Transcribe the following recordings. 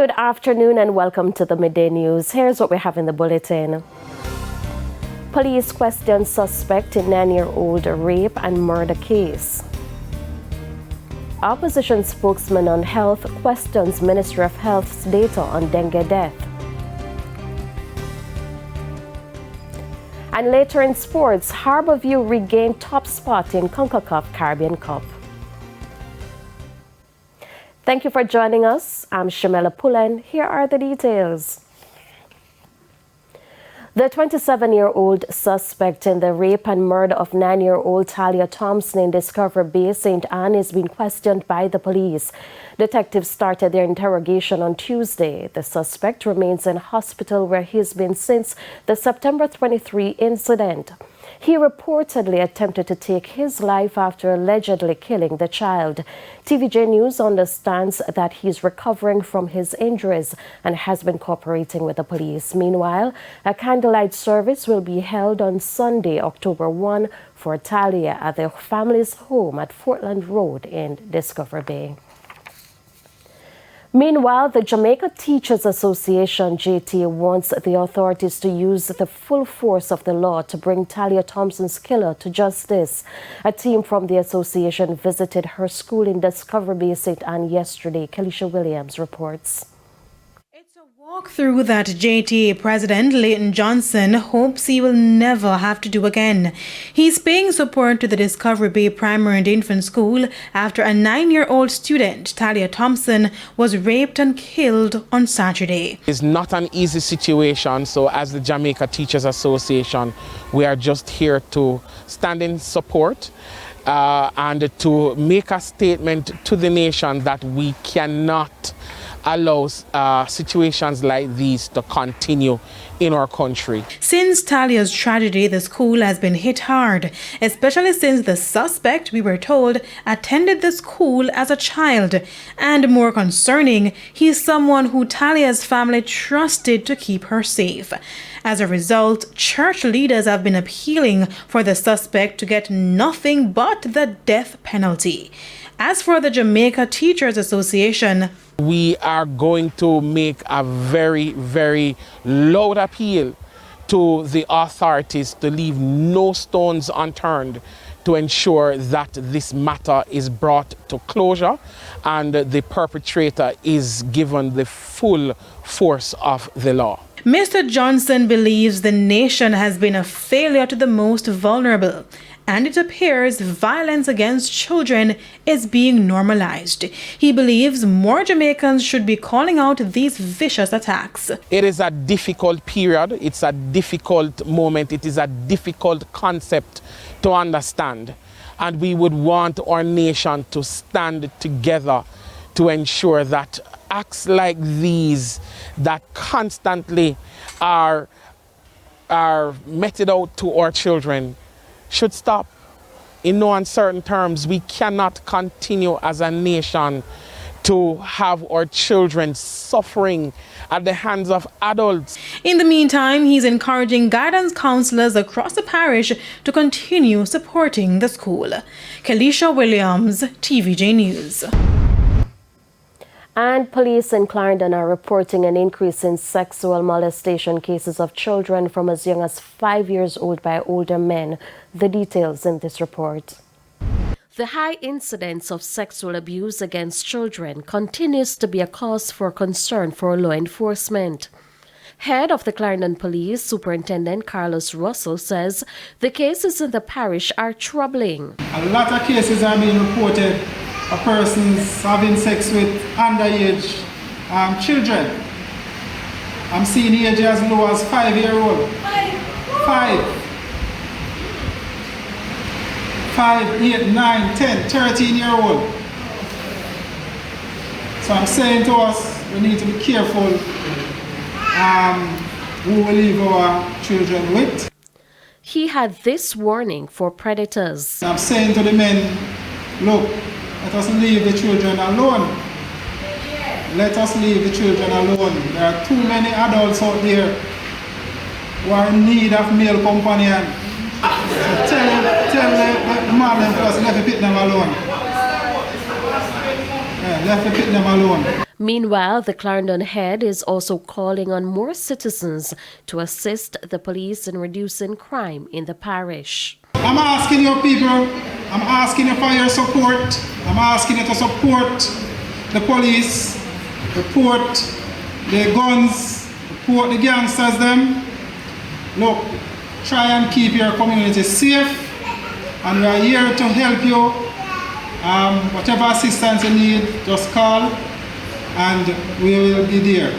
Good afternoon and welcome to the Midday News. Here's what we have in the bulletin. Police question suspect in 9-year-old rape and murder case. Opposition spokesman on health questions Ministry of Health's data on dengue death. And later in sports, Harborview regained top spot in CONCACAF Caribbean Cup. Thank you for joining us. I'm Shamela Pullen. Here are the details. The 27-year-old suspect in the rape and murder of 9-year-old Talia Thompson in Discovery Bay, St. Anne, is being questioned by the police. Detectives started their interrogation on Tuesday. The suspect remains in hospital where he's been since the September 23 incident. He reportedly attempted to take his life after allegedly killing the child. TVJ News understands that he's recovering from his injuries and has been cooperating with the police. Meanwhile, a candlelight service will be held on Sunday, October 1, for Talia at their family's home at Fortland Road in Discovery Bay. Meanwhile, the Jamaica Teachers Association, JT, wants the authorities to use the full force of the law to bring Talia Thompson's killer to justice. A team from the association visited her school in Discovery Bay, St. Anne yesterday. Kelisha Williams reports. It's a walkthrough that JTA President Leighton Johnson hopes he will never have to do again. He's paying support to the Discovery Bay Primary and Infant School after a 9-year-old student, Talia Thompson, was raped and killed on Saturday. It's not an easy situation, so as the Jamaica Teachers Association, we are just here to stand in support and to make a statement to the nation that we cannot allow situations like these to continue in our country. Since Talia's tragedy, the school has been hit hard, especially since the suspect, we were told, attended the school as a child. And more concerning, he's someone who Talia's family trusted to keep her safe. As a result, church leaders have been appealing for the suspect to get nothing but the death penalty. As for the Jamaica Teachers Association, we are going to make a very, very loud appeal to the authorities to leave no stones unturned to ensure that this matter is brought to closure and the perpetrator is given the full force of the law. Mr. Johnson believes the nation has been a failure to the most vulnerable, and it appears violence against children is being normalized. He believes more Jamaicans should be calling out these vicious attacks. It is a difficult period, it's a difficult moment, it is a difficult concept to understand. And we would want our nation to stand together to ensure that acts like these that constantly are meted out to our children should stop. In no uncertain terms, we cannot continue as a nation to have our children suffering at the hands of adults. In the meantime, he's encouraging guidance counselors across the parish to continue supporting the school. Kelisha Williams, TVJ News. And police in Clarendon are reporting an increase in sexual molestation cases of children from as young as 5 years old by older men. The details in this report. The high incidence of sexual abuse against children continues to be a cause for concern for law enforcement. Head of the Clarendon Police, Superintendent Carlos Russell, says the cases in the parish are troubling. A lot of cases are being reported of persons having sex with underage children. I'm seeing ages as low as 5-year-old. 5, 8, 9, 10, 13-year-old. So I'm saying to us, we need to be careful who we leave our children with. He had this warning for predators. I'm saying to the men, look, let us leave the children alone. Let us leave the children alone. There are too many adults out there who are in need of male companion. So tell the man them first, let me pick them alone. Let me pick them alone. Meanwhile, the Clarendon head is also calling on more citizens to assist the police in reducing crime in the parish. I'm asking you people, I'm asking you for your support. I'm asking you to support the police, report the guns, report the gangsters them. Look, try and keep your community safe, and we are here to help you. Whatever assistance you need, just call and we will be there.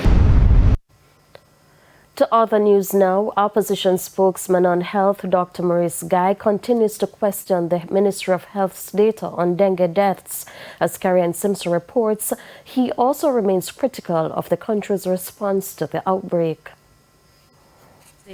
To other news now, opposition spokesman on health, Dr. Maurice Guy, continues to question the Ministry of Health's data on dengue deaths. As Carrie Simpson reports, he also remains critical of the country's response to the outbreak.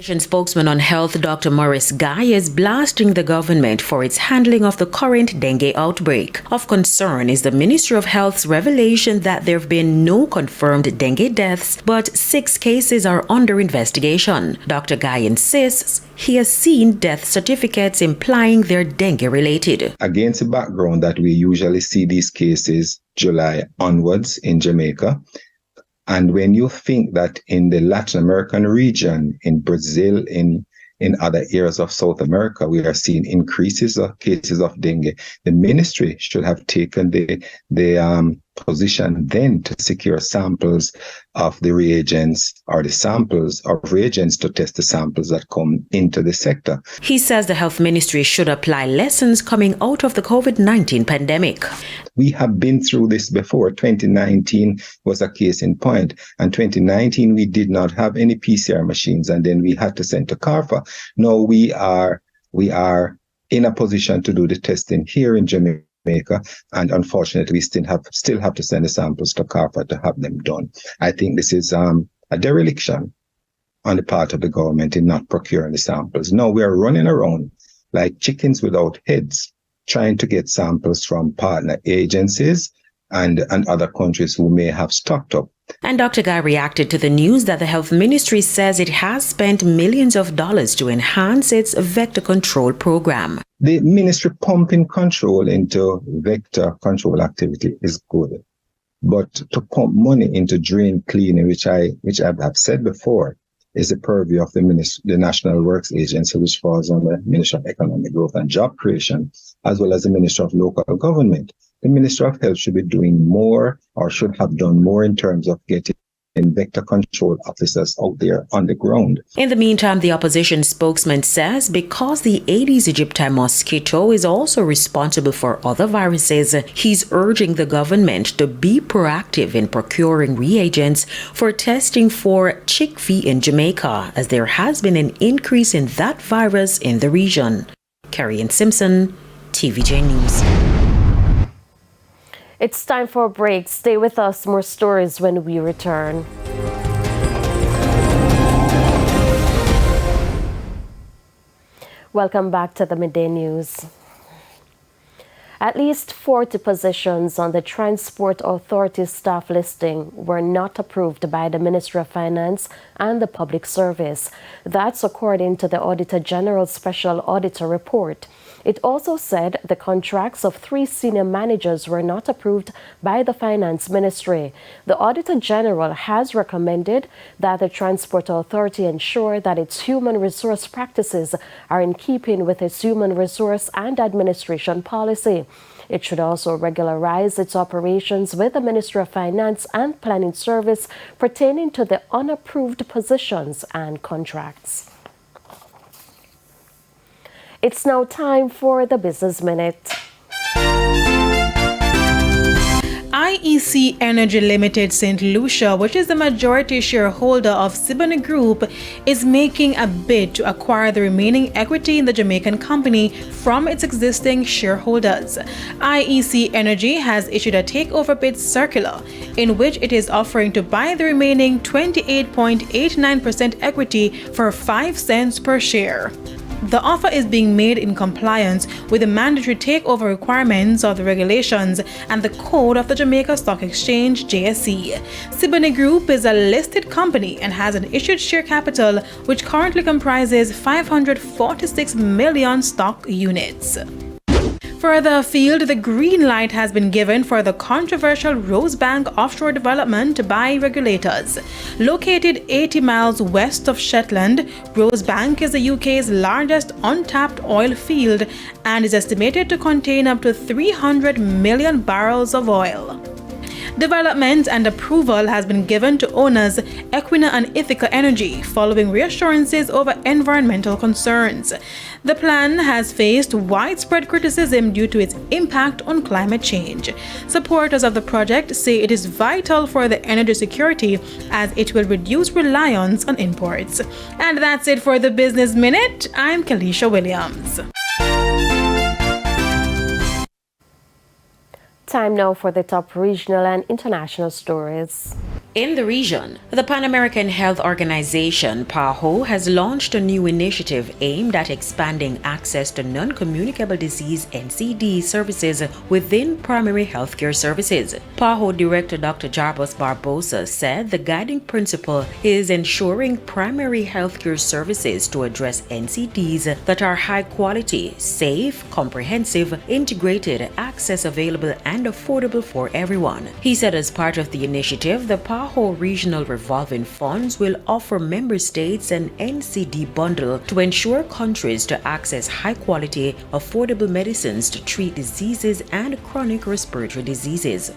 Spokesman on health Dr. Maurice Guy is blasting the government for its handling of the current dengue outbreak. Of concern is the Ministry of Health's revelation that there have been no confirmed dengue deaths, but 6 cases are under investigation. Dr. Guy insists he has seen death certificates implying they're dengue related. Against the background that we usually see these cases July onwards in Jamaica, and when you think that in the Latin American region, in Brazil, in other areas of South America, we are seeing increases of cases of dengue, the ministry should have taken the position then to secure samples of the reagents or the samples of reagents to test the samples that come into the sector. He says the health ministry should apply lessons coming out of the COVID-19 pandemic. We have been through this before. 2019 was a case in point. And 2019, we did not have any PCR machines, and then we had to send to CARFA. Now we are in a position to do the testing here in Jamaica, and unfortunately, we still have to send the samples to CARFA to have them done. I think this is a dereliction on the part of the government in not procuring the samples. Now we are running around like chickens without heads, trying to get samples from partner agencies and other countries who may have stocked up. And Dr. Guy reacted to the news that the health ministry says it has spent millions of dollars to enhance its vector control program. The ministry pumping control into vector control activity is good, but to pump money into drain cleaning, which I have said before, is the purview of the National Works Agency, which falls on the Ministry of Economic Growth and Job Creation, as well as the Ministry of Local Government. The Ministry of Health should be doing more, or should have done more, in terms of getting vector control officers out there on the ground. In the meantime, the opposition spokesman says because the Aedes aegypti mosquito is also responsible for other viruses, he's urging the government to be proactive in procuring reagents for testing for chickpea in Jamaica, as there has been an increase in that virus in the region. Carrie Simpson, TVJ News. It's time for a break. Stay with us. More stories when we return. Welcome back to the Midday News. At least 40 positions on the Transport Authority staff listing were not approved by the Ministry of Finance and the Public Service. That's according to the Auditor General's Special Auditor report. It also said the contracts of 3 senior managers were not approved by the Finance Ministry. The Auditor General has recommended that the Transport Authority ensure that its human resource practices are in keeping with its human resource and administration policy. It should also regularize its operations with the Ministry of Finance and Planning Service pertaining to the unapproved positions and contracts. It's now time for the Business Minute. IEC Energy Limited St. Lucia, which is the majority shareholder of Siboney Group, is making a bid to acquire the remaining equity in the Jamaican company from its existing shareholders. IEC Energy has issued a takeover bid circular in which it is offering to buy the remaining 28.89% equity for 5 cents per share. The offer is being made in compliance with the mandatory takeover requirements of the regulations and the code of the Jamaica Stock Exchange, JSE. Siboney Group is a listed company and has an issued share capital which currently comprises 546 million stock units. Further afield, the green light has been given for the controversial Rosebank offshore development by regulators. Located 80 miles west of Shetland, Rosebank is the UK's largest untapped oil field and is estimated to contain up to 300 million barrels of oil. Development and approval has been given to owners Equina and Ithaca Energy following reassurances over environmental concerns. The plan has faced widespread criticism due to its impact on climate change. Supporters of the project say it is vital for the energy security as it will reduce reliance on imports. And that's it for the Business Minute. I'm Kalisha Williams. Time now for the top regional and international stories. In the region, the Pan American Health Organization, PAHO, has launched a new initiative aimed at expanding access to non-communicable disease NCD services within primary healthcare services. PAHO Director Dr. Jarbas Barbosa said the guiding principle is ensuring primary healthcare services to address NCDs that are high quality, safe, comprehensive, integrated, access available, and affordable for everyone. He said as part of the initiative, the PAHO Regional Revolving Funds will offer member states an NCD bundle to ensure countries to access high-quality, affordable medicines to treat diseases and chronic respiratory diseases.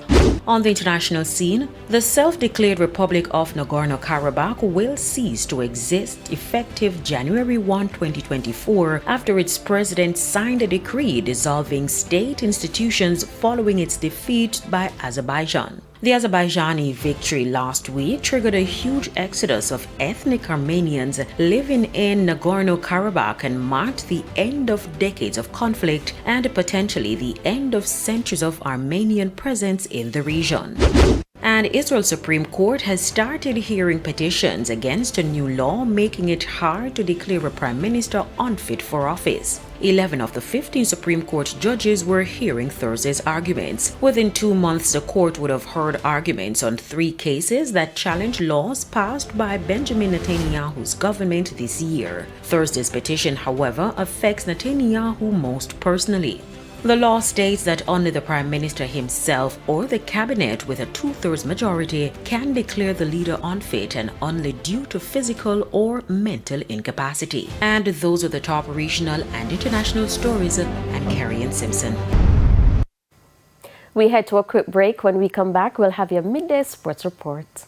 On the international scene, the self-declared Republic of Nagorno-Karabakh will cease to exist effective January 1, 2024, after its president signed a decree dissolving state institutions following its defeat by Azerbaijan. The Azerbaijani victory last week triggered a huge exodus of ethnic Armenians living in Nagorno-Karabakh and marked the end of decades of conflict and potentially the end of centuries of Armenian presence in the region. And Israel's Supreme Court has started hearing petitions against a new law making it hard to declare a prime minister unfit for office. 11 of the 15 Supreme Court judges were hearing Thursday's arguments. Within 2 months, the court would have heard arguments on 3 cases that challenge laws passed by Benjamin Netanyahu's government this year. Thursday's petition, however, affects Netanyahu most personally. The law states that only the Prime Minister himself or the cabinet with a 2/3 majority can declare the leader unfit and only due to physical or mental incapacity. And those are the top regional and international stories. I'm Carrie Simpson. We head to a quick break. When we come back, we'll have your midday sports report.